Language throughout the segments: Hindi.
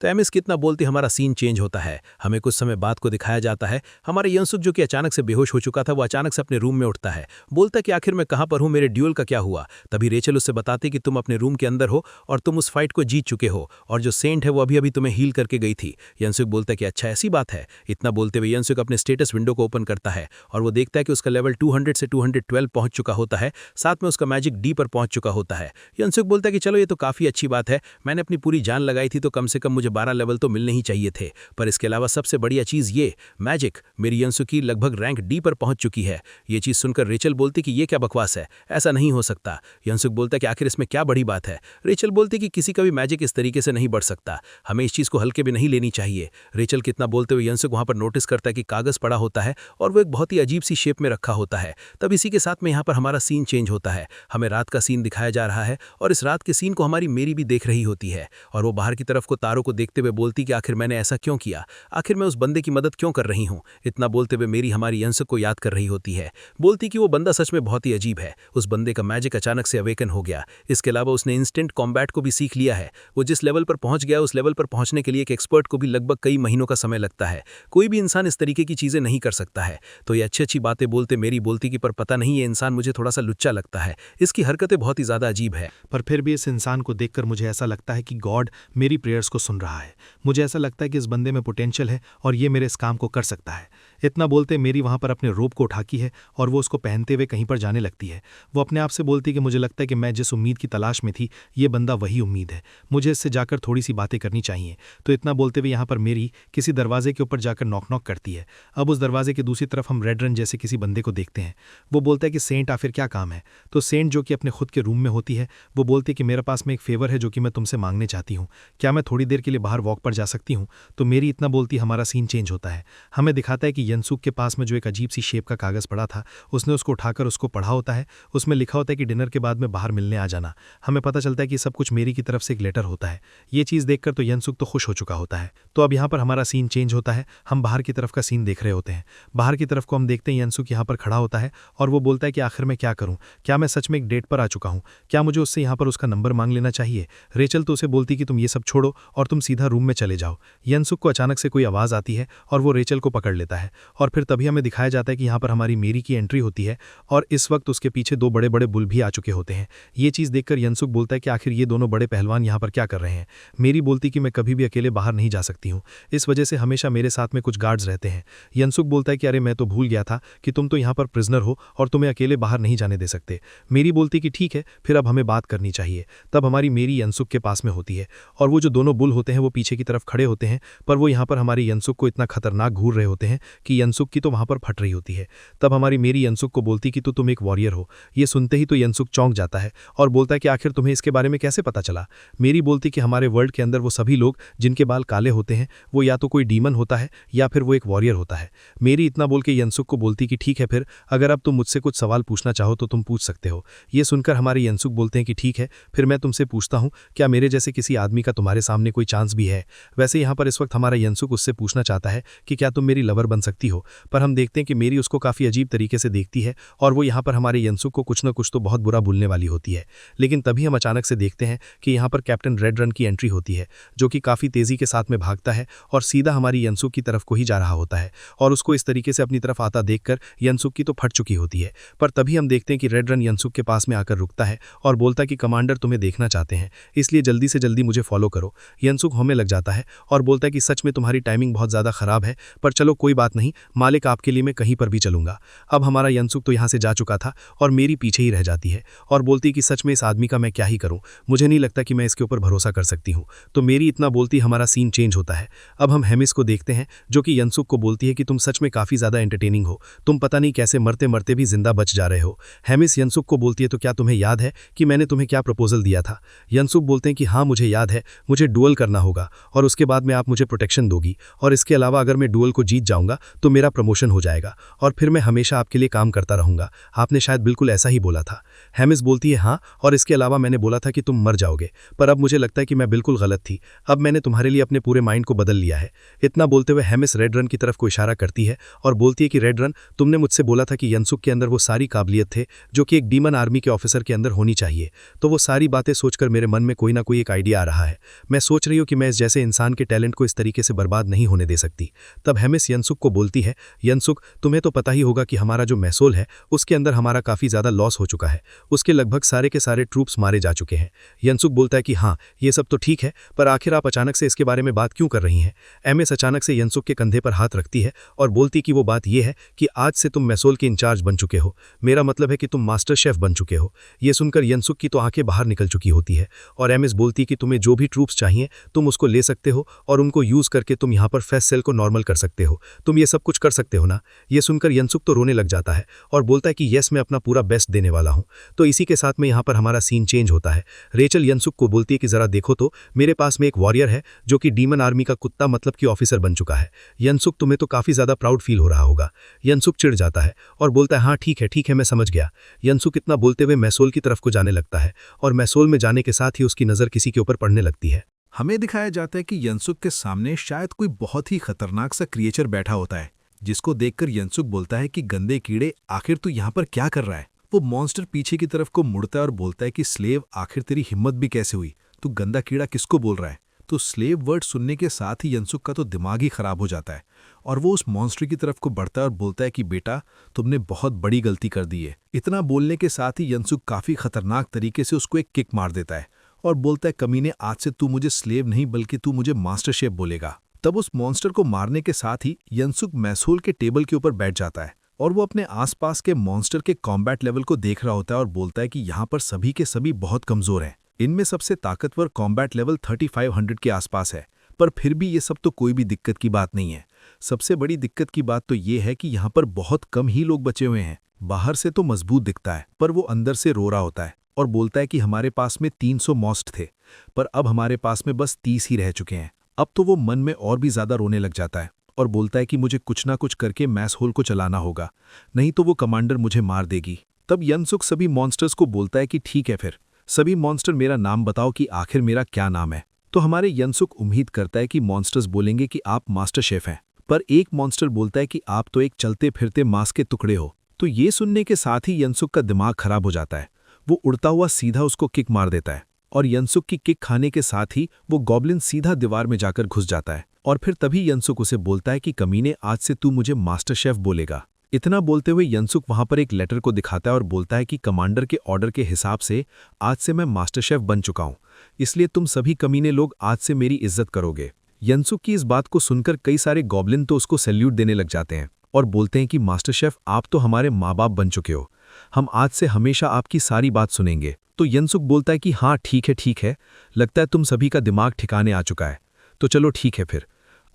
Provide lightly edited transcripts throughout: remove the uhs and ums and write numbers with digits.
तो एमिस कितना बोलते हमारा सीन चेंज होता है। हमें कुछ समय बाद को दिखाया जाता है। हमारा यंसुक जो कि अचानक से बेहोश हो चुका था वो अचानक से अपने रूम में उठता है। बोलता कि आखिर मैं कहाँ पर हूँ, मेरे ड्यूल का क्या हुआ। तभी रेचल उससे बताती कि तुम अपने रूम के अंदर हो और तुम उस फाइट को जीत चुके हो और जो सेंट है वो अभी अभी तुम्हें हील करके गई थी। यंसुक बोलता है कि अच्छा ऐसी बात है। इतना बोलते हुए यंसुक अपने स्टेटस विंडो को ओपन करता है और वो देखता है कि उसका लेवल 200 से 212 पहुंच चुका होता है। साथ में उसका मैजिक डी पर पहुंच चुका होता है। यंसुक बोलता है कि चलो ये तो काफ़ी अच्छी बात है, मैंने अपनी पूरी जान लगाई थी तो कम से कम मुझे 12 लेवल तो मिलने ही चाहिए थे। पर इसके अलावा सबसे बढ़िया चीज़ ये मैजिक, मेरी यंसुक की लगभग रैंक डी पर पहुंच चुकी है। ये चीज़ सुनकर रेचल बोलती कि ये क्या बकवास है, ऐसा नहीं हो सकता। यंसुक बोलता है कि आखिर इसमें क्या बड़ी बात है। रेचल बोलती कि किसी का भी मैजिक इस तरीके से नहीं बढ़ सकता, हमें इस चीज़ को हल्के भी नहीं लेनी चाहिए। रेचल कितना बोलते हुए यंसुक वहाँ पर नोटिस करता है कि कागज़ पड़ा होता है और वो एक बहुत ही अजीब सी शेप में रखा होता है। तब इसी के साथ में यहाँ पर हमारा सीन चेंज होता है। हमें रात का सीन दिखाया जा रहा है और इस रात के सीन को हमारी मेरी भी देख रही होती है और वो बाहर की तरफ को तारों को देखते हुए बोलती कि आखिर मैंने ऐसा क्यों किया, आखिर मैं उस बंदे की मदद क्यों कर रही हूँ। इतना बोलते हुए मेरी हमारी यंसुक को याद कर रही होती है। बोलती कि वो बंदा सच में बहुत ही अजीब है, उस बंदे का मैजिक अचानक से अवेकन हो गया। इसके अलावा उसने इंस्टेंट कॉम्बैट को भी सीख लिया है। वो जिस लेवल पर पहुंच गया उस लेवल पर पहुंचने के लिए एक एक्सपर्ट को भी लगभग कई महीनों का समय लगता है। कोई भी इंसान इस तरीके की चीज़ें नहीं कर सकता है। तो ये अच्छी अच्छी बातें बोलते मेरी बोलती कि पर पता नहीं ये इंसान मुझे थोड़ा सा लुच्चा लगता है, इसकी हरकतें बहुत ही ज़्यादा अजीब है। पर फिर भी इस इंसान को देखकर मुझे ऐसा लगता है कि गॉड मेरी प्रेयर्स को सुन रहा है। मुझे ऐसा लगता है कि इस बंदे में पोटेंशियल है और ये मेरे इस काम को कर सकता है। इतना बोलते मेरी वहाँ पर अपने रोब को उठाती है और वो उसको पहनते हुए कहीं पर जाने लगती है। वो अपने आप से बोलती कि मुझे लगता है कि मैं जिस उम्मीद की तलाश में थी ये बंदा वही उम्मीद है, मुझे इससे जाकर थोड़ी सी बातें करनी चाहिए। तो इतना बोलते हुए यहाँ पर मेरी किसी दरवाजे के ऊपर जाकर नॉक नॉक करती है। अब उस दरवाजे की दूसरी तरफ हम रेड रन जैसे किसी बंदे को देखते हैं। वो बोलता है कि सेंट आखिर क्या काम है। तो सेंट जो कि अपने खुद के रूम में होती है वो बोलती है कि मेरे पास में एक फेवर है जो कि मैं तुमसे मांगने चाहती हूँ, क्या मैं थोड़ी देर के लिए बाहर वॉक पर जा सकती हूँ। तो मेरी इतना बोलती हमारा सीन चेंज होता है। हमें दिखाता है कि यंसुक के पास में जो एक अजीब सी शेप का कागज़ पड़ा था उसने उसको उठाकर उसको पढ़ा होता है। उसमें लिखा होता है कि डिनर के बाद में बाहर मिलने आ जाना। हमें पता चलता है कि सब कुछ मेरी की तरफ से एक लेटर होता है। ये चीज़ देखकर तो यंसुक तो खुश हो चुका होता है। तो अब यहाँ पर हमारा सीन चेंज होता है। हम बाहर की तरफ का सीन देख रहे होते हैं। बाहर की तरफ को हम देखते हैं यंसुक यहाँ पर खड़ा होता है और वो बोलता है कि आखिर मैं क्या करूँ, क्या मैं सच में एक डेट पर आ चुका हूँ, क्या मुझे उससे यहाँ पर उसका नंबर मांग लेना चाहिए। रेचल तो उसे बोलती कि तुम ये सब छोड़ो और तुम सीधा रूम में चले जाओ। यंसुक को अचानक से कोई आवाज़ आती है और वो रेचल को पकड़ लेता है और फिर तभी हमें दिखाया जाता है कि यहाँ पर हमारी मेरी की एंट्री होती है और इस वक्त उसके पीछे दो बड़े बड़े बुल भी आ चुके होते हैं। ये चीज़ देखकर यंसुक बोलता है कि आखिर ये दोनों बड़े पहलवान यहाँ पर क्या कर रहे हैं। मेरी बोलती कि मैं कभी भी अकेले बाहर नहीं जा सकती हूँ, इस वजह से हमेशा मेरे साथ में कुछ गार्ड्स रहते हैं। यंसुक बोलता है कि अरे मैं तो भूल गया था कि तुम तो यहाँ पर प्रिजनर हो और तुम्हें अकेले बाहर नहीं जाने दे सकते। मेरी बोलती कि ठीक है फिर अब हमें बात करनी चाहिए। तब हमारी मेरी यंसुक के पास में होती है और वो जो दोनों बुल होते हैं वो पीछे की तरफ खड़े होते हैं, पर वो यहाँ पर हमारी यंसुक को इतना खतरनाक घूर रहे होते हैं कि यंसुक की तो वहाँ पर फट रही होती है। तब हमारी मेरी यंसुक को बोलती कि तुम एक वॉरियर हो। ये सुनते ही तो यंसुक चौंक जाता है और बोलता है कि आखिर तुम्हें इसके बारे में कैसे पता चला। मेरी बोलती कि हमारे वर्ल्ड के अंदर वो सभी लोग जिनके बाल काले होते हैं वो या तो कोई डीमन होता है या फिर वो एक वॉरियर होता है। मेरी इतना बोल के यंसुक को बोलती कि ठीक है फिर अगर अब तुम मुझसे कुछ सवाल पूछना चाहो तो तुम पूछ सकते हो। ये सुनकर हमारे यंसुक बोलते हैं कि ठीक है फिर मैं तुमसे पूछता हूँ, क्या मेरे जैसे किसी आदमी का तुम्हारे सामने कोई चांस भी है। वैसे यहाँ पर इस वक्त हमारा यंसुक उससे पूछना चाहता है कि क्या तुम मेरी लवर बन सकती हो, पर हम देखते हैं कि मेरी उसको काफ़ी अजीब तरीके से देखती है और वो यहाँ पर हमारे यंसुक को कुछ न कुछ तो बहुत बुरा बोलने वाली होती है। लेकिन तभी हम अचानक से देखते हैं कि यहाँ पर कैप्टन रेड रन की एंट्री होती है जो कि काफ़ी तेज़ी के साथ में भागता है और सीधा हमारी यंसुक की तरफ को ही जा रहा होता है और उसको इस तरीके से अपनी तरफ आता देखकर यंसुक की तो फट चुकी होती है। पर तभी हम देखते हैं कि रेड रन यंसुक के पास में आकर रुकता है और बोलता कि कमांडर तुम्हें देखना चाहते हैं, इसलिए जल्दी से जल्दी मुझे फॉलो करो। यंसुक हमें लग जाता है और बोलता है कि सच में तुम्हारी टाइमिंग बहुत ज़्यादा ख़राब है, पर चलो कोई बात नहीं, मालिक आपके लिए मैं कहीं पर भी चलूंगा। अब हमारा यंसुक तो यहाँ से जा चुका था और मेरी पीछे ही रह जाती है और बोलती कि सच में इस आदमी का मैं क्या ही करूँ, मुझे नहीं लगता कि मैं इसके ऊपर भरोसा कर सकती हूँ। तो मेरी इतना बोलती हमारा सीन चेंज होता है। अब हम हेमिस को देखते हैं जो कि यंसुक को बोलती है कि तुम सच में काफ़ी ज़्यादा एंटरटेनिंग हो, तुम पता नहीं कैसे मरते मरते भी जिंदा बच जा रहे हो। हेमिस यंसुक को बोलती है तो क्या तुम्हें याद है कि मैंने तुम्हें क्या प्रपोजल दिया था। यंसुक बोलते हैं कि हाँ मुझे याद है, मुझे डुअल करना होगा और उसके बाद में आप मुझे प्रोटेक्शन दोगी और इसके अलावा अगर मैं डुअल को जीत जाऊंगा तो मेरा प्रमोशन हो जाएगा और फिर मैं हमेशा आपके लिए काम करता रहूंगा। आपने शायद बिल्कुल ऐसा ही बोला था। हेमिस बोलती है हाँ, और इसके अलावा मैंने बोला था कि तुम मर जाओगे, पर अब मुझे लगता है कि मैं बिल्कुल गलत थी, अब मैंने तुम्हारे लिए अपने पूरे माइंड को बदल लिया है। इतना बोलते हुए हेमिस रेड रन की तरफ को इशारा करती है और बोलती है कि रेड रन तुमने मुझसे बोला था कि यंसुक के अंदर वो सारी काबिलियत थे जो कि एक डीमन आर्मी के ऑफिसर के अंदर होनी चाहिए। तो वो सारी बातें सोचकर मेरे मन में कोई ना कोई एक आइडिया आ रहा है। मैं सोच रही हूँ हो कि मैं इस जैसे इंसान के टैलेंट को इस तरीके से बर्बाद नहीं होने दे सकती। तब हेमिस यनसुक को बोलती है, यनसुक तुम्हें तो पता ही होगा कि हमारा जो महसूल है उसके अंदर हमारा काफ़ी ज़्यादा लॉस हो चुका है, उसके लगभग सारे के सारे ट्रूप्स मारे जा चुके हैं। यनसुक बोलता है कि हाँ ये सब तो ठीक है, पर आखिर आप अचानक से इसके बारे में बात क्यों कर रही हैं। एमएस अचानक से यनसुक के कंधे पर हाथ रखती है और बोलती कि वो बात यह है कि आज से तुम मैसूल के इंचार्ज बन चुके हो, मेरा मतलब है कि तुम मास्टर शेफ बन चुके हो। ये सुनकर यनसुक की तो आंखें बाहर निकल चुकी होती है और एमएस बोलती कि तुम्हें जो भी ट्रूप्स चाहिए तुम उसको ले सकते हो और उनको यूज करके तुम यहाँ पर फेस सेल को नॉर्मल कर सकते हो, तुम ये सब कुछ कर सकते हो ना। ये सुनकर यनसुक तो रोने लग जाता है और बोलता है कि यस मैं अपना पूरा बेस्ट देने वाला हूँ। तो इसी के साथ में यहाँ पर हमारा सीन चेंज होता है। रेचल यनसुक को बोलती है कि जरा देखो तो मेरे पास में एक वॉरियर है जो कि डीमन आर्मी का कुत्ता मतलब कि ऑफिसर बन चुका है। यनसुक तुम्हें तो काफी ज्यादा प्राउड फील हो रहा होगा। यनसुक चिढ़ जाता है और बोलता है हाँ ठीक है मैं समझ गया। यनसुक इतना बोलते हुए मैसूल की तरफ को जाने लगता है और मैसूल में जाने के साथ ही उसकी नजर किसी के ऊपर पड़ने लगती है। हमें दिखाया जाता है कि यनसुक के सामने शायद कोई बहुत ही खतरनाक सा क्रिएचर बैठा होता है, जिसको देखकर यनसुक बोलता है कि गंदे कीड़े आखिर तू यहाँ पर क्या कर रहा है। वो मॉन्स्टर पीछे की तरफ को मुड़ता है और बोलता है कि स्लेव आखिर तेरी हिम्मत भी कैसे हुई, तू गंदा कीड़ा किसको बोल रहा है। तो स्लेव वर्ड सुनने के साथ ही यनसुक का तो दिमाग ही खराब हो जाता है और वो उस मॉन्स्टर की तरफ को बढ़ता है और बोलता है कि बेटा तुमने बहुत बड़ी गलती कर दी है। इतना बोलने के साथ ही यनसुक काफी खतरनाक तरीके से उसको एक किक मार देता है और बोलता है कमीने आज से तू मुझे स्लेव नहीं बल्कि तू मुझे मास्टर शेफ बोलेगा। तब उस मॉन्स्टर को मारने के साथ ही यनसुक मैसूल के टेबल के ऊपर बैठ जाता है और वो अपने आसपास के मॉन्स्टर के कॉम्बैट लेवल को देख रहा होता है और बोलता है कि यहाँ पर सभी के सभी बहुत कमजोर हैं। इनमें सबसे ताकतवर कॉम्बैट लेवल 3500 के आसपास है, पर फिर भी ये सब तो कोई भी दिक्कत की बात नहीं है। सबसे बड़ी दिक्कत की बात तो ये है कि यहाँ पर बहुत कम ही लोग बचे हुए हैं। बाहर से तो मजबूत दिखता है पर वो अंदर से रो रहा होता है और बोलता है कि हमारे पास में 300 मॉस्ट थे पर अब हमारे पास में बस 30 ही रह चुके हैं। अब तो वो मन में और भी ज्यादा रोने लग जाता है और बोलता है कि मुझे कुछ ना कुछ करके मैस होल को चलाना होगा, नहीं तो वो कमांडर मुझे मार देगी। तब यनसुक सभी मॉन्स्टर्स को बोलता है कि ठीक है फिर सभी मॉन्स्टर मेरा नाम बताओ कि आखिर मेरा क्या नाम है। तो हमारे यनसुक उम्मीद करता है कि मॉन्स्टर्स बोलेंगे कि आप मास्टर शेफ हैं, पर एक मॉन्स्टर बोलता है कि आप तो एक चलते फिरते मांस के टुकड़े हो। तो ये सुनने के साथ ही यनसुक का दिमाग खराब हो जाता है। वो उड़ता हुआ सीधा उसको किक मार देता है और यनसुक की किक खाने के साथ ही वो गॉब्लिन सीधा दीवार में जाकर घुस जाता है और फिर तभी यनसुक उसे बोलता है कि कमीने आज से तू मुझे मास्टर शेफ बोलेगा। इतना बोलते हुए यनसुक वहां पर एक लेटर को दिखाता है और बोलता है कि कमांडर के ऑर्डर के हिसाब से आज से मैं मास्टर शेफ बन चुका हूं, इसलिए तुम सभी कमीने लोग आज से मेरी इज्जत करोगे। यनसुक की इस बात को सुनकर कई सारे गॉब्लिन तो उसको सैल्यूट देने लग जाते हैं और बोलते हैं कि मास्टर शेफ आप तो हमारे माँ बाप बन चुके हो, हम आज से हमेशा आपकी सारी बात सुनेंगे। तो यनसुक बोलता है कि हाँ ठीक है, लगता है तुम सभी का दिमाग ठिकाने आ चुका है, तो चलो ठीक है फिर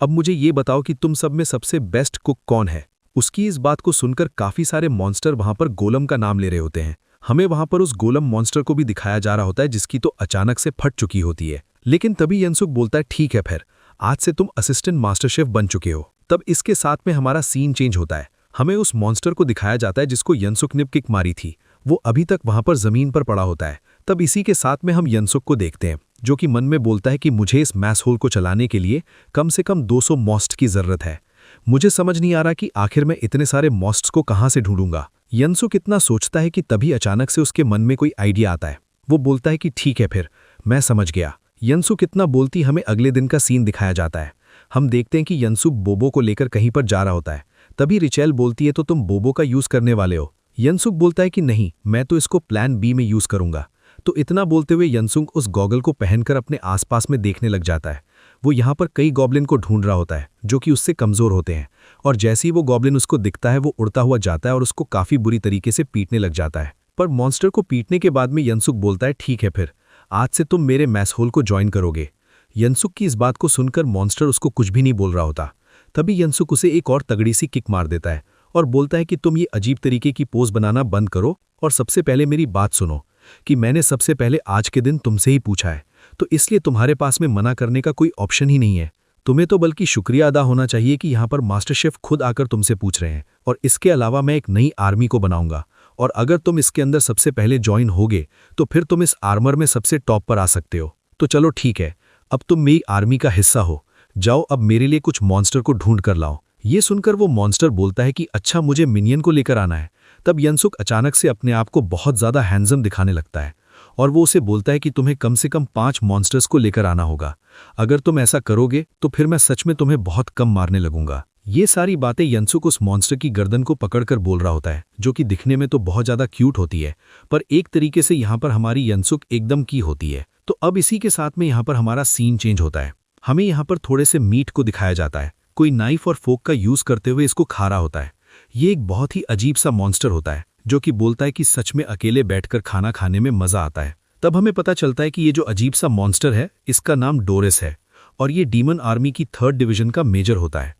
अब मुझे ये बताओ कि तुम सब में सबसे बेस्ट कुक कौन है। उसकी इस बात को सुनकर काफी सारे मॉन्स्टर वहां पर गोलम का नाम ले रहे होते हैं। हमें वहां पर उस गोलम मॉन्स्टर को भी दिखाया जा रहा होता है जिसकी तो अचानक से फट चुकी होती है। लेकिन तभी यनसुक बोलता है ठीक है फिर आज से तुम असिस्टेंट मास्टर शेफ बन चुके हो। तब इसके साथ में हमारा सीन चेंज होता है। हमें उस मॉन्स्टर को दिखाया जाता है जिसको यनसुक ने किक मारी थी, वो अभी तक वहां पर जमीन पर पड़ा होता है। तब इसी के साथ में हम यनसुक को देखते हैं जो कि मन में बोलता है कि मुझे इस मैस होल को चलाने के लिए कम से कम 200 मॉस्ट की जरूरत है। मुझे समझ नहीं आ रहा कि आखिर मैं इतने सारे मॉस्ट्स को कहां से ढूंढूंगा। यनसुक इतना सोचता है कि तभी अचानक से उसके मन में कोई आइडिया आता है। वो बोलता है कि ठीक है फिर मैं समझ गया। यनसुक इतना बोलती हमें अगले दिन का सीन दिखाया जाता है। हम देखते हैं कि यनसुक बोबो को लेकर कहीं पर जा रहा होता है। तभी रिचेल बोलती है तो तुम बोबो का यूज करने वाले हो। यनसुक बोलता है कि नहीं, मैं तो इसको प्लान बी में यूज करूंगा। तो इतना बोलते हुए यनसुक उस गॉगल को पहनकर अपने आसपास में देखने लग जाता है। वो यहाँ पर कई गॉब्लिन को ढूंढ रहा होता है जो कि उससे कमजोर होते हैं और जैसे ही वो गॉब्लिन उसको दिखता है वो उड़ता हुआ जाता है और उसको काफी बुरी तरीके से पीटने लग जाता है। पर मॉन्स्टर को पीटने के बाद में यनसुक बोलता है ठीक है फिर आज से तुम मेरे मैस होल को ज्वाइन करोगे। यनसुक की इस बात को सुनकर मॉन्स्टर उसको कुछ भी नहीं बोल रहा होता। तभी यनसुक उसे एक और तगड़ी सी किक मार देता है और बोलता है कि तुम ये अजीब तरीके की पोज बनाना बंद करो और सबसे पहले मेरी बात सुनो कि मैंने सबसे पहले आज के दिन तुमसे ही पूछा है, तो इसलिए तुम्हारे पास में मना करने का कोई ऑप्शन ही नहीं है। तुम्हें तो बल्कि शुक्रिया अदा होना चाहिए कि यहाँ पर मास्टर शेफ खुद आकर तुमसे पूछ रहे हैं। और इसके अलावा मैं एक नई आर्मी को बनाऊंगा और अगर तुम इसके अंदर सबसे पहले ज्वाइन होगे तो फिर तुम इस आर्मर में सबसे टॉप पर आ सकते हो। तो चलो ठीक है, अब तुम मेरी आर्मी का हिस्सा हो, जाओ अब मेरे लिए कुछ मॉन्स्टर को ढूंढ कर लाओ। ये सुनकर वो मॉन्स्टर बोलता है कि अच्छा मुझे मिनियन को लेकर आना है। तब यनसुक अचानक से अपने आप को बहुत ज्यादा हैंडसम दिखाने लगता है और वो उसे बोलता है कि तुम्हें कम से कम 5 मॉन्स्टर्स को लेकर आना होगा। अगर तुम ऐसा करोगे तो फिर मैं सच में तुम्हें बहुत कम मारने लगूंगा। ये सारी बातें यंसुक उस मॉन्स्टर की गर्दन को पकड़कर बोल रहा होता है, जो कि दिखने में तो बहुत ज्यादा क्यूट होती है, पर एक तरीके से यहाँ पर हमारी यंसुक एकदम की होती है। तो अब इसी के साथ में यहाँ पर हमारा सीन चेंज होता है। हमें यहाँ पर थोड़े से मीट को दिखाया जाता है। कोई नाइफ और फोक का यूज करते हुए इसको खा रहा होता है। ये एक बहुत ही अजीब सा मॉन्स्टर होता है, जो कि बोलता है कि सच में अकेले बैठकर खाना खाने में मजा आता है। तब हमें पता चलता है कि ये जो अजीब सा मॉन्स्टर है, इसका नाम डोरिस है और ये डीमन आर्मी की 3rd डिवीजन का मेजर होता है।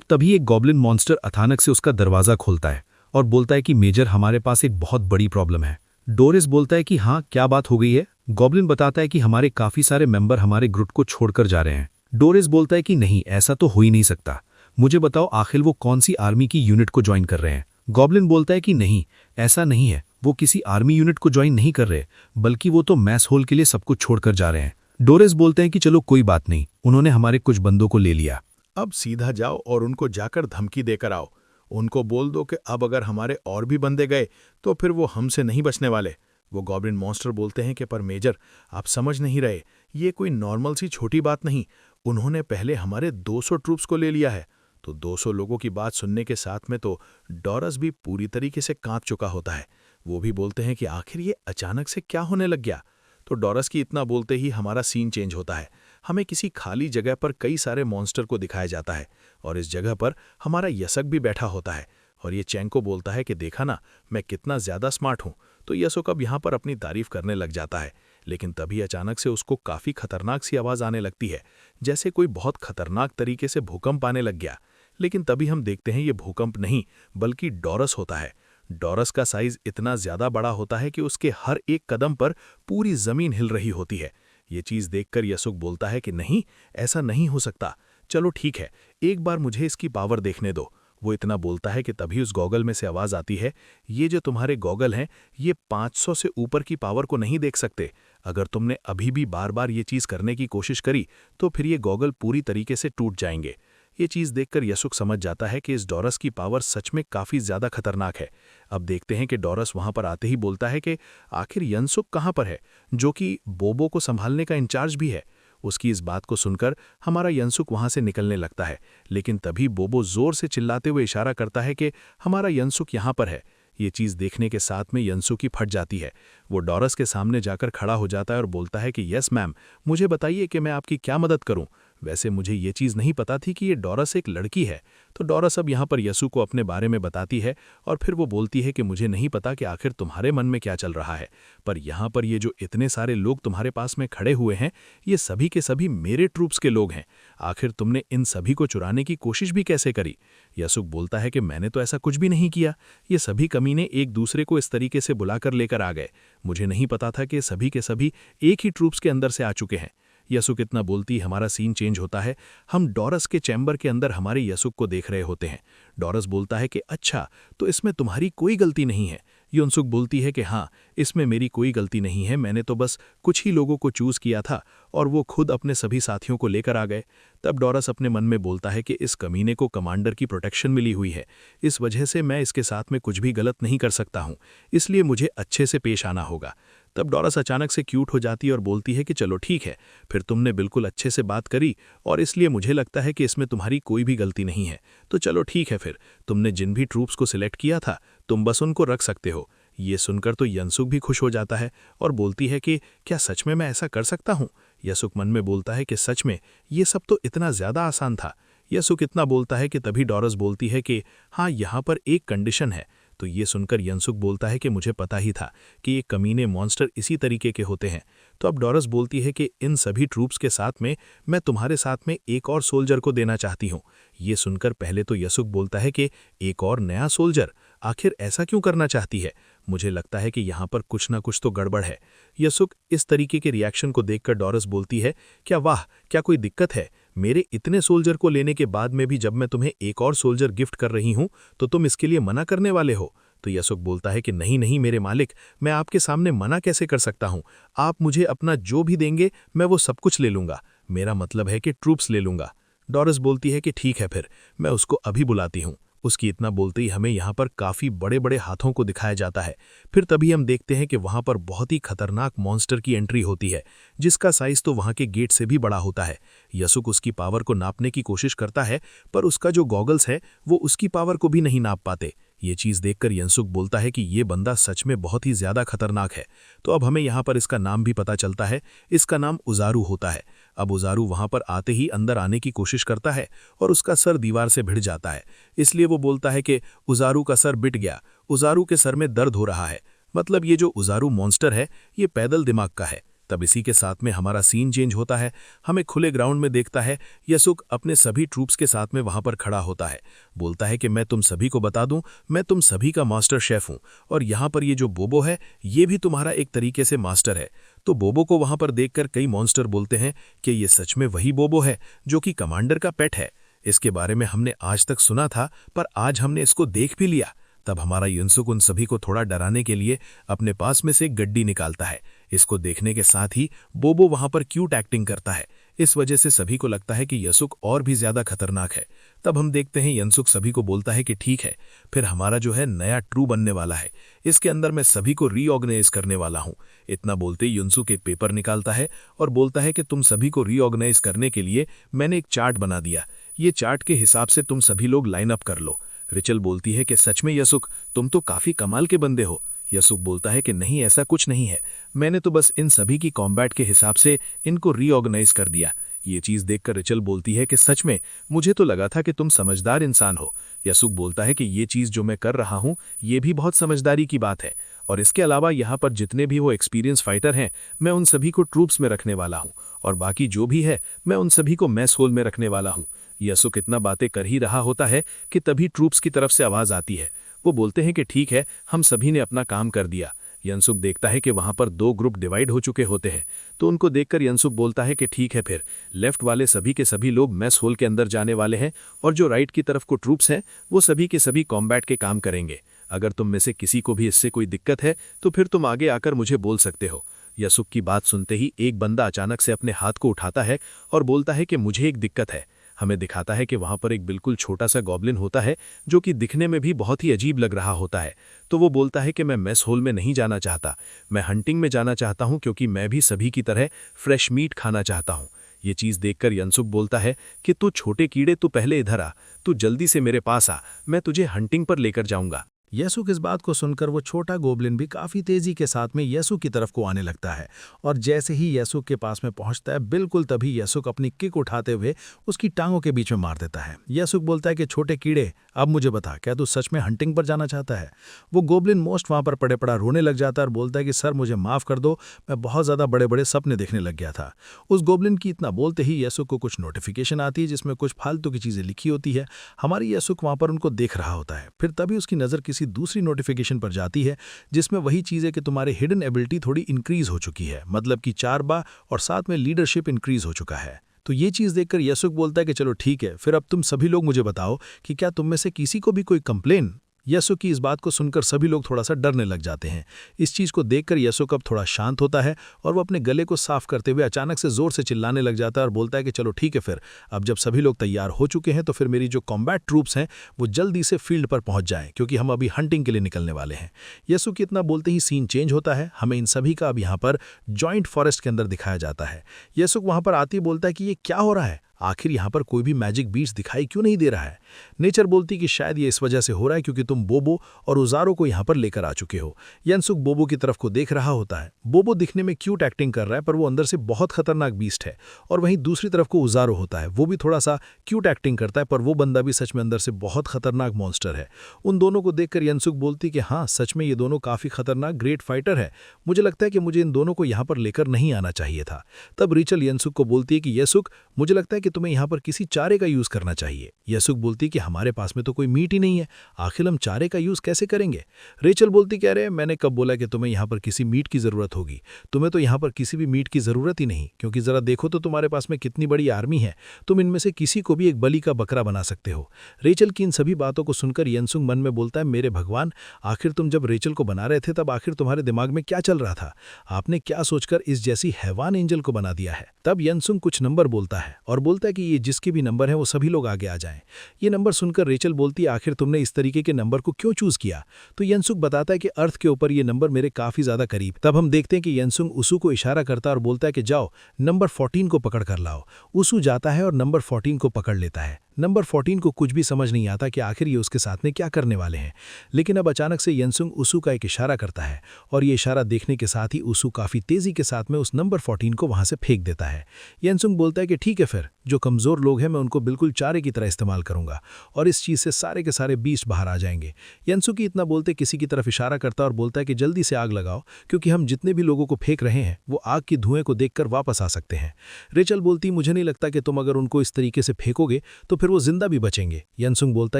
तभी एक गॉब्लिन मॉन्स्टर अचानक से उसका दरवाजा खोलता है और बोलता है कि मेजर, हमारे पास एक बहुत बड़ी प्रॉब्लम है। डोरिस बोलता है कि हाँ, क्या बात हो गई है। गॉब्लिन बताता है कि हमारे काफी सारे मेंबर हमारे ग्रुप को छोड़कर जा रहे हैं। डोरिस बोलता है कि नहीं, ऐसा तो हो ही नहीं सकता। मुझे बताओ आखिर वो कौन सी आर्मी की यूनिट को ज्वाइन कर रहे हैं। गॉब्लिन बोलता है कि नहीं, ऐसा नहीं है, वो किसी आर्मी यूनिट को ज्वाइन नहीं कर रहे, बल्कि वो तो मैस होल के लिए सब कुछ छोड़कर जा रहे हैं। डोरिस बोलते हैं कि चलो कोई बात नहीं, उन्होंने हमारे कुछ बंदों को ले लिया। अब सीधा जाओ और उनको जाकर धमकी देकर आओ। उनको बोल दो कि अब अगर हमारे और भी बंदे गए तो फिर वो हमसे नहीं बचने वाले। वो गॉब्लिन मॉन्स्टर बोलते हैं कि पर मेजर, आप समझ नहीं रहे, ये कोई नॉर्मल सी छोटी बात नहीं। उन्होंने पहले हमारे 200 ट्रूप्स को ले लिया है। तो 200 लोगों की बात सुनने के साथ में तो डॉरस भी पूरी तरीके से कांप चुका होता है। वो भी बोलते हैं कि आखिर ये अचानक से क्या होने लग गया। तो डॉरस की इतना बोलते ही हमारा सीन चेंज होता है। हमें किसी खाली जगह पर कई सारे मॉन्स्टर को दिखाया जाता है और इस जगह पर हमारा यसक भी बैठा होता है और ये चैंग को बोलता है कि देखा ना, मैं कितना ज्यादा स्मार्ट हूं। तो यसक अब यहाँ पर अपनी तारीफ करने लग जाता है, लेकिन तभी अचानक से उसको काफी खतरनाक सी आवाज आने लगती है, जैसे कोई बहुत खतरनाक तरीके से भूकंप आने लग गया। लेकिन तभी हम देखते हैं ये भूकंप नहीं बल्कि डॉरस होता है। डॉरस का साइज इतना ज्यादा बड़ा होता है कि उसके हर एक कदम पर पूरी जमीन हिल रही होती है। ये चीज देखकर यसुक बोलता है कि नहीं, ऐसा नहीं हो सकता। चलो ठीक है, एक बार मुझे इसकी पावर देखने दो। वो इतना बोलता है कि तभी उस गॉगल में से आवाज आती है, ये जो तुम्हारे गॉगल हैं, ये 500 से ऊपर की पावर को नहीं देख सकते। अगर तुमने अभी भी बार बार ये चीज करने की कोशिश करी तो फिर ये गॉगल पूरी तरीके से टूट जाएंगे। ये चीज देखकर यसुक समझ जाता है कि इस डॉरस की पावर सच में काफी ज्यादा खतरनाक है। अब देखते हैं कि डॉरस वहां पर आते ही बोलता है कि आखिर यंसुक कहां पर है, जो कि बोबो को संभालने का इंचार्ज भी है। उसकी इस बात को सुनकर हमारा यंसुक वहां से निकलने लगता है, लेकिन तभी बोबो जोर से चिल्लाते हुए इशारा करता है कि हमारा यंसुक यहां पर है। ये चीज देखने के साथ में यंसुक की फट जाती है। वो डॉरस के सामने जाकर खड़ा हो जाता है और बोलता है कि यस मैम, मुझे बताइए कि मैं आपकी क्या मदद करूं। वैसे मुझे ये चीज़ नहीं पता थी कि ये डॉरस एक लड़की है। तो डॉरस अब यहाँ पर यसु को अपने बारे में बताती है और फिर वो बोलती है कि मुझे नहीं पता कि आखिर तुम्हारे मन में क्या चल रहा है, पर यहाँ पर ये जो इतने सारे लोग तुम्हारे पास में खड़े हुए हैं, ये सभी के सभी मेरे ट्रूप्स के लोग हैं। आखिर तुमने इन सभी को चुराने की कोशिश भी कैसे करी। यसुक बोलता है कि मैंने तो ऐसा कुछ भी नहीं किया। ये सभी कमीने एक दूसरे को इस तरीके से बुलाकर लेकर आ गए। मुझे नहीं पता था कि सभी के सभी एक ही ट्रूप्स के अंदर से आ चुके हैं। यसुक इतना बोलती हमारा सीन चेंज होता है। हम डॉरस के चैम्बर के अंदर हमारे यसुक को देख रहे होते हैं। डॉरस बोलता है कि अच्छा, तो इसमें तुम्हारी कोई गलती नहीं है। युनसुक बोलती है कि हाँ, इसमें मेरी कोई गलती नहीं है, मैंने तो बस कुछ ही लोगों को चूज किया था और वो खुद अपने सभी साथियों को लेकर आ गए। तब डॉरस अपने मन में बोलता है कि इस कमीने को कमांडर की प्रोटेक्शन मिली हुई है, इस वजह से मैं इसके साथ में कुछ भी गलत नहीं कर सकता हूँ, इसलिए मुझे अच्छे से पेश आना होगा। तब डॉरस अचानक से क्यूट हो जाती है और बोलती है कि चलो ठीक है, फिर तुमने बिल्कुल अच्छे से बात करी और इसलिए मुझे लगता है कि इसमें तुम्हारी कोई भी गलती नहीं है। तो चलो ठीक है, फिर तुमने जिन भी ट्रूप्स को सिलेक्ट किया था तुम बस उनको रख सकते हो। ये सुनकर तो यंसुक भी खुश हो जाता है और बोलती है कि क्या सच में मैं ऐसा कर सकता हूँ। यसुक मन में बोलता है कि सच में ये सब तो इतना ज़्यादा आसान था। यसुक इतना बोलता है कि तभी डॉरस बोलती है कि हाँ, यहाँ पर एक कंडीशन है। तो ये सुनकर यंसुक बोलता है कि मुझे पता ही था कि ये कमीने मॉन्स्टर इसी तरीके के होते हैं। तो अब डॉरस बोलती है कि इन सभी ट्रूप्स के साथ में मैं तुम्हारे साथ में एक और सोल्जर को देना चाहती हूँ। ये सुनकर पहले तो यसुक बोलता है कि एक और नया सोल्जर, आखिर ऐसा क्यों करना चाहती है। मुझे लगता है कि यहाँ पर कुछ ना कुछ तो गड़बड़ है। यसुक इस तरीके के रिएक्शन को देखकर डॉरस बोलती है, क्या वाह, क्या कोई दिक्कत है। मेरे इतने सोल्जर को लेने के बाद में भी जब मैं तुम्हें एक और सोल्जर गिफ्ट कर रही हूं तो तुम इसके लिए मना करने वाले हो। तो यसुक बोलता है कि नहीं नहीं मेरे मालिक, मैं आपके सामने मना कैसे कर सकता हूं। आप मुझे अपना जो भी देंगे मैं वो सब कुछ ले लूंगा, मेरा मतलब है कि ट्रूप्स ले लूंगा। डॉरस बोलती है कि ठीक है, फिर मैं उसको अभी बुलाती हूँ। उसकी इतना बोलते ही हमें यहाँ पर काफ़ी बड़े बड़े हाथों को दिखाया जाता है। फिर तभी हम देखते हैं कि वहाँ पर बहुत ही खतरनाक मॉन्स्टर की एंट्री होती है, जिसका साइज तो वहाँ के गेट से भी बड़ा होता है। यसुक उसकी पावर को नापने की कोशिश करता है, पर उसका जो गॉगल्स है वो उसकी पावर को भी नहीं नाप पाते। ये चीज़ देखकर यंसुक बोलता है कि ये बंदा सच में बहुत ही ज़्यादा खतरनाक है। तो अब हमें यहाँ पर इसका नाम भी पता चलता है, इसका नाम उजारू होता है। अब उजारू वहाँ पर आते ही अंदर आने की कोशिश करता है और उसका सर दीवार से भिड़ जाता है। इसलिए वो बोलता है कि उजारू का सर बिट गया, उजारू के सर में दर्द हो रहा है। मतलब ये जो उजारू मॉन्स्टर है ये पैदल दिमाग का है। तब इसी के साथ में हमारा सीन चेंज होता है। हमें खुले ग्राउंड में देखता है यसुक अपने सभी ट्रूप्स के साथ में वहां पर खड़ा होता है। बोलता है कि मैं तुम सभी को बता दूं, मैं तुम सभी का मास्टर शेफ हूं और यहाँ पर ये जो बोबो है ये भी तुम्हारा एक तरीके से मास्टर है। तो बोबो को वहां पर देखकर कई मॉन्स्टर बोलते हैं कि ये सच में वही बोबो है जो कि कमांडर का पेट है। इसके बारे में हमने आज तक सुना था, पर आज हमने इसको देख भी लिया। तब हमारा युनसुक उन सभी को थोड़ा डराने के लिए अपने पास में से एक गड्डी निकालता है। इसको देखने के साथ ही बोबो वहां पर क्यूट एक्टिंग करता है। इस वजह से सभी को लगता है कि यसुक और भी ज्यादा खतरनाक है। तब हम देखते हैं यंसुक सभी को बोलता है कि ठीक है, फिर हमारा जो है नया ट्रू बनने वाला है, इसके अंदर मैं सभी को रीऑर्गेनाइज करने वाला हूं। इतना बोलते ही युनसुक एक पेपर निकालता है और बोलता है कि तुम सभी को रीऑर्गेनाइज करने के लिए मैंने एक चार्ट बना दिया। ये चार्ट के हिसाब से तुम सभी लोग लाइन अप कर लो। रिचल बोलती है कि सच में यसुक, तुम तो काफी कमाल के बंदे हो। यसुक बोलता है कि नहीं, ऐसा कुछ नहीं है, मैंने तो बस इन सभी की कॉम्बैट के हिसाब से इनको रीऑर्गेनाइज कर दिया। ये चीज देखकर रिचल बोलती है कि सच में मुझे तो लगा था कि तुम समझदार इंसान हो। यसुक बोलता है कि ये चीज जो मैं कर रहा हूं ये भी बहुत समझदारी की बात है, और इसके अलावा यहाँ पर जितने भी वो एक्सपीरियंस फाइटर हैं मैं उन सभी को ट्रूप्स में रखने वाला हूँ, और बाकी जो भी है मैं उन सभी को मैस होल में रखने वाला हूँ। यसुक इतना बातें कर ही रहा होता है कि तभी ट्रूप्स की तरफ से आवाज आती है। वो बोलते हैं कि ठीक है, हम सभी ने अपना काम कर दिया। यंसुक देखता है कि वहां पर 2 ग्रुप डिवाइड हो चुके होते हैं, तो उनको देखकर यंसुक बोलता है कि ठीक है, फिर लेफ्ट वाले सभी के सभी लोग मैस होल के अंदर जाने वाले हैं, और जो राइट की तरफ को ट्रूप्स हैं वो सभी के सभी कॉम्बैट के काम करेंगे। अगर तुम में से किसी को भी इससे कोई दिक्कत है तो फिर तुम आगे आकर मुझे बोल सकते हो। यसुक की बात सुनते ही एक बंदा अचानक से अपने हाथ को उठाता है और बोलता है कि मुझे एक दिक्कत है। हमें दिखाता है कि वहां पर एक बिल्कुल छोटा सा गॉब्लिन होता है जो कि दिखने में भी बहुत ही अजीब लग रहा होता है। तो वो बोलता है कि मैं मेस होल में नहीं जाना चाहता, मैं हंटिंग में जाना चाहता हूं, क्योंकि मैं भी सभी की तरह फ्रेश मीट खाना चाहता हूं। ये चीज देखकर यंसुक बोलता है कि तू छोटे कीड़े, तू पहले इधर आ, तू जल्दी से मेरे पास आ, मैं तुझे हंटिंग पर लेकर जाऊंगा। यसुक इस बात को सुनकर वो छोटा गोब्लिन भी काफी तेजी के साथ में यसुक की तरफ को आने लगता है, और जैसे ही यसुक के पास में पहुंचता है बिल्कुल तभी यसुक अपनी किक उठाते हुए उसकी टांगों के बीच में मार देता है। यसुक बोलता है कि छोटे कीड़े, अब मुझे बता, क्या तू सच में हंटिंग पर जाना चाहता है? वो गोब्लिन मोस्ट वहां पर पड़े पड़ा रोने लग जाता है और बोलता है कि सर मुझे माफ कर दो, मैं बहुत ज्यादा बड़े बड़े सपने देखने लग गया था। उस गोब्लिन की इतना बोलते ही यसुक को कुछ नोटिफिकेशन आती है जिसमें कुछ फालतू की चीजें लिखी होती है। हमारी यसुक वहां पर उनको देख रहा होता है। फिर तभी उसकी नजर किसी दूसरी नोटिफिकेशन पर जाती है जिसमें वही चीज है कि तुम्हारे हिडन एबिलिटी थोड़ी इंक्रीज हो चुकी है, मतलब कि 4 बार, और साथ में लीडरशिप इंक्रीज हो चुका है। तो ये चीज देखकर यसुक बोलता है कि चलो ठीक है, फिर अब तुम सभी लोग मुझे बताओ कि क्या तुम में से किसी को भी कोई कंप्लेन? यसुक की इस बात को सुनकर सभी लोग थोड़ा सा डरने लग जाते हैं। इस चीज को देखकर यसुक अब थोड़ा शांत होता है और वो अपने गले को साफ करते हुए अचानक से जोर से चिल्लाने लग जाता है और बोलता है कि चलो ठीक है, फिर अब जब सभी लोग तैयार हो चुके हैं तो फिर मेरी जो कॉम्बैट ट्रूप्स हैं वो जल्दी से फील्ड पर पहुंच जाएं, क्योंकि हम अभी हंटिंग के लिए निकलने वाले हैं। यसुक इतना बोलते ही सीन चेंज होता है। हमें इन सभी का अब यहाँ पर जॉइंट फॉरेस्ट के अंदर दिखाया जाता है। यसुक वहां पर आती बोलता है कि ये क्या हो रहा है, आखिर यहाँ पर कोई भी मैजिक बीट्स दिखाई क्यों नहीं दे रहा है? नेचर बोलती कि शायद ये इस वजह से हो रहा है क्योंकि तुम बोबो और उजारो को यहाँ पर लेकर आ चुके हो। यंसुक बोबो की तरफ को देख रहा होता है। बोबो दिखने में क्यूट एक्टिंग कर रहा है, पर वो अंदर से बहुत खतरनाक बीस्ट है। और वहीं दूसरी तरफ को उजारो होता है, वो भी थोड़ा सा क्यूट एक्टिंग करता है, पर वो बंदा भी सच में अंदर से बहुत खतरनाक मॉन्स्टर है। उन दोनों को देखकर यंसुक बोलती कि हाँ, सच में ये दोनों काफी खतरनाक ग्रेट फाइटर है। मुझे लगता है कि मुझे इन दोनों को यहाँ पर लेकर नहीं आना चाहिए था। तब रिचल यंसुक को बोलती है कि यसुक, मुझे लगता है कि तुम्हें यहाँ पर किसी चारे का यूज करना चाहिए। यसुक बोलती कि हमारे पास में तो कोई मीट ही नहीं है, आखिर हम चारे का यूज कैसे करेंगे? रेचल बोलती कह रहे, मैंने कब बोला कि तुम्हें यहाँ पर किसी मीट की जरूरत होगी? तुम्हें तो यहाँ पर किसी भी मीट की जरूरत ही नहीं, क्योंकि जरा देखो तो तुम्हारे पास में कितनी बड़ी आर्मी है, तुम इनमें से किसी को भी एक बलि का बकरा बना सकते हो। रेचल की इन सभी बातों को सुनकर यंसुक मन में बोलता है, मेरे भगवान, आखिर तुम जब रेचल को बना रहे थे तब आखिर तुम्हारे दिमाग में क्या चल रहा था? आपने क्या सोचकर इस जैसी हैवान एंजल को बना दिया है? तब यंसुक कुछ नंबर बोलता है और बोलता बोलता है कि ये जिसके भी नंबर हैं वो सभी लोग आगे आ जाएं। ये नंबर सुनकर रेचल बोलती है, आखिर तुमने इस तरीके के नंबर को क्यों चूज किया? तो यनसुक बताता है कि अर्थ के ऊपर ये नंबर मेरे काफी ज्यादा करीब। तब हम देखते हैं कि यनसुक उसू को इशारा करता है और बोलता है कि जाओ नंबर 14 को पकड़ कर लाओ। उसू जाता है और नंबर 14 को पकड़ लेता है। नंबर 14 को कुछ भी समझ नहीं आता कि आखिर ये उसके साथ में क्या करने वाले हैं, लेकिन अब अचानक से यनसुक उसू का एक इशारा करता है और ये इशारा देखने के साथ ही उसू काफी तेजी के साथ में उस नंबर 14 को वहां से फेंक देता है। यनसुक बोलता है कि ठीक है, फिर जो कमजोर लोग हैं मैं उनको बिल्कुल चारे की तरह इस्तेमाल करूंगा और इस चीज से सारे के सारे बीस्ट बाहर आ जाएंगे। यनसुक इतना बोलते किसी की तरफ इशारा करता और बोलता है कि जल्दी से आग लगाओ, क्योंकि हम जितने भी लोगों को फेंक रहे हैं वो आग की धुएं को देखकर वापस आ सकते हैं। रेचल बोलती, मुझे नहीं लगता कि तुम अगर उनको इस तरीके से फेंकोगे तो फिर वो जिंदा भी बचेंगे। यनसुक बोलता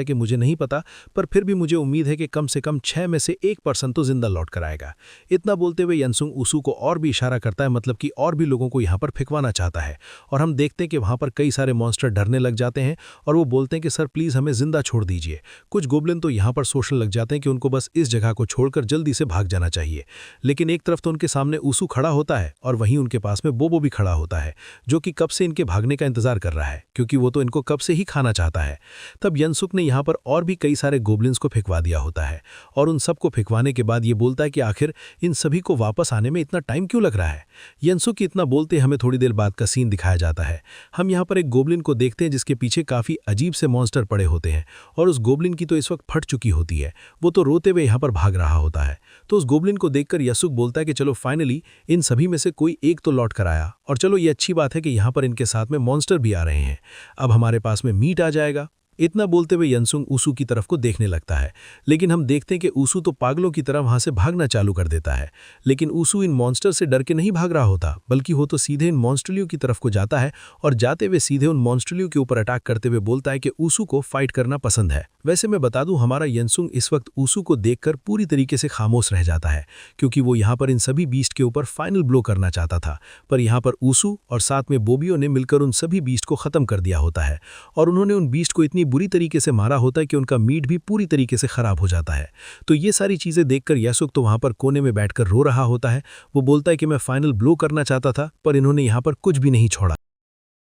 है कि मुझे नहीं पता, पर फिर भी मुझे उम्मीद है कि कम से कम 6 में से 1% तो जिंदा लौट कर आएगा। इतना बोलते हुए यनसुक उसू को और भी इशारा करता है, मतलब कि और भी लोगों को यहाँ पर फेंकवाना चाहता है। और हम देखते हैं कि वहां पर कई सारे मॉन्स्टर डरने लग जाते हैं और वो बोलते हैं कि सर प्लीज हमें जिंदा छोड़ दीजिए। कुछ गोब्लिन तो यहाँ पर सोचने लग जाते हैं कि उनको बस इस जगह को छोड़कर जल्दी से भाग जाना चाहिए, लेकिन एक तरफ तो उनके सामने उसू खड़ा होता है और वहीं उनके पास में बोबो भी खड़ा होता है, जो कि कब से इनके भागने का इंतजार कर रहा है, क्योंकि वो तो इनको कब से ही खाना चाहता है। तब यनसुक ने यहाँ पर और भी कई सारे गोब्लिन्स को फेंकवा दिया होता है और उन सबको फेंकवाने के बाद ये बोलता है कि आखिर इन सभी को वापस आने में इतना टाइम क्यों लग रहा है। यनसुक इतना बोलते हमें थोड़ी देर बाद का सीन दिखाया जाता है। हम यहाँ पर एक गोब्लिन को देखते हैं जिसके पीछे काफी अजीब से मॉन्स्टर पड़े होते हैं और उस गोब्लिन की तो इस वक्त फट चुकी होती है, वो तो रोते हुए यहाँ पर भाग रहा होता है। तो उस गोब्लिन को देखकर यनसुक बोलता है कि चलो फाइनली इन सभी में से कोई एक तो लौट कर आया, और चलो ये अच्छी बात है कि यहाँ पर इनके साथ में मॉन्स्टर भी आ रहे हैं, अब हमारे पास में मीट आ जाएगा। इतना बोलते हुए यनसुक उसू की तरफ को देखने लगता है, लेकिन हम देखते हैं कि उसू तो पागलों की तरह वहां से भागना चालू कर देता है। लेकिन उसू इन मॉन्स्टर से डर के नहीं भाग रहा होता, बल्कि वो तो सीधे इन मॉन्स्टरलियों की तरफ को जाता है और जाते हुए सीधे उन मॉन्स्टरलियों के ऊपर अटैक करते हुए बोलता है कि उसू को फाइट करना पसंद है। वैसे मैं बता दूं, हमारा यनसुक इस वक्त उसू को देखकर पूरी तरीके से खामोश रह जाता है, क्योंकि वो यहाँ पर इन सभी बीस्ट के ऊपर फाइनल ब्लो करना चाहता था, पर यहाँ पर उसू और साथ में बोबियो ने मिलकर उन सभी बीस्ट को खत्म कर दिया होता है और उन्होंने उन बीस्ट को इतनी बुरी तरीके से मारा होता है कि उनका मीट भी पूरी तरीके से खराब हो जाता है। तो ये सारी चीजें देखकर यनसुक तो वहां पर कोने में बैठकर रो रहा होता है। वो बोलता है कि मैं फाइनल ब्लो करना चाहता था, पर इन्होंने यहाँ पर कुछ भी नहीं छोड़ा।